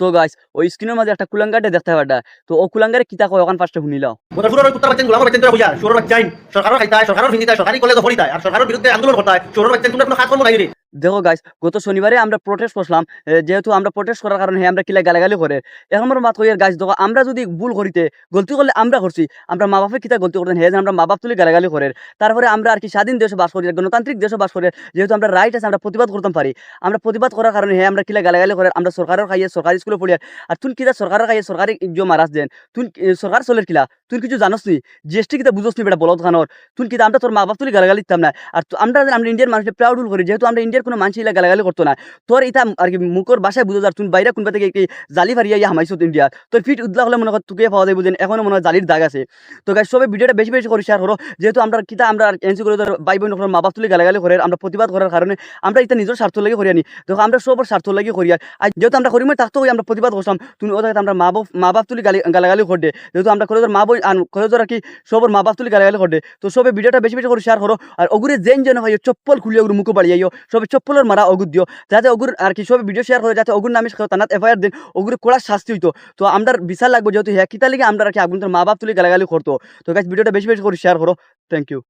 তো গাইস ওই স্ক্রিনের মাঝে একটা কুলাঙ্গারে দেখতে পারডা। তো ও কুলাঙ্গারে কিতা কয় ওখান ফার্স্টে শুনিলাও। সুরের কুত্তার বাচ্চা গোলামের বাচ্চা হইয়া সুরের বাচ্চা সরকারের খাইতায় সরকারের ফিঙ্গিতায় সরকারি কলেজে পড়িতায় আর সরকারের বিরুদ্ধে আন্দোলন করতায় সুরের বাচ্চা তোমরা কোনো কাজ কর্ম নাই রে। দেখো গাইস গত শনিবারে আমরা প্রোটেস্ট করলাম, যেহেতু আমরা প্রোটেস্ট করার কারণে আমরা কিলা গালাগালি করে। এখন আমরা মাত করি গাইস দেখো আমরা যদি ভুল করিতে গলতি করলে আমরা করছি, আমরা মা বাপের কিতা গলতি করতেন হে যে আমরা মা বাপ তুলি গালাগালি করে। তারপরে আমরা আর কি স্বাধীন দেশে বাস করি, গণতান্ত্রিক দেশে বাস করে, যেহেতু আমরা রাইট আছে আমরা প্রতিবাদ করতে পারি। আমরা প্রতিবাদ করার কারণে হে আমরা কিলা গালাগালি করে, আমরা সরকারের খাইয়ে সরকারি স্কুলে পড়ি। আর তুই কিতা সরকারের খাইয়ে সরকারি যে মারাস দেন তুই সরকার চলের কিলা তুই কিছু জানোস তুই জিএসটি কিতা বুঝোস তুই বেটা বলত খানোর তুই কিতা আমরা তোর মা বাপ তুলি গালাগালি দিতাম না। আর আমরা ইন্ডিয়ান মানুষের প্রাউড করি, যেহেতু আমরা ইন্ডিয়ার কোনো মানুষ ইলা গালাগালি করতো না। তোর এটা আর কি মুখর বাসায় বুঝো যার তুই বাইরে কোনবা থেকে কি জালি ফারিয়া ইয়া হামাইছো ইন্ডিয়া তোর ফিট উদলা হলে মনে কর তোকে পাওয়া যায় বুঝেন এখনো মনে হয় জালির দাগ আছে। তো গাইস সবাই ভিডিওটা বেশি বেশি করে শেয়ার করো, যেহেতু আমরা কিতা আমরা এনসি করে ধর ভাই বোন মা বাপ তুলি গালাগালি করে আমরা প্রতিবাদ করার কারণে আমরা এটা নিজের স্বার্থ লাগে করিয়ানি। দেখো আমরা সবার স্বার্থ লাগে করিয়া আর যেহেতু আমরা করিমে থাকতে আমরা প্রতিবাদ করতাম তুমি ওদের আমরা মা বাপ তুলি গালাগালি করে, যেহেতু আমরা করে মা বই করে আর কি সবার মা বাপ তুলি গালাগালি করে। তো সবাই ভিডিওটা বেশি বেশি করে শেয়ার করো আর ওগুরে যেন যেন হয় চপ্পল খুলিয়ে ওগুলো মুখে বাড়িয়ে সবাই চপ্পলের মারা অগুদ দিও, যাতে ওগুর আর কি সব ভিডিও শেয়ার করে যাতে ওগুর নামে থানাত এফআইআর দিন ওগুলো কড়া শাস্তি হইতো। তো আমরা বিচার লাগবো, যেহেতু হ্যাঁ কিতা লিগে আমরা আর কি আগুন মা বাপ তুলি গালাগালি করতো। তো গাইস ভিডিওটা বেশি বেশি করে শেয়ার করো। Thank you.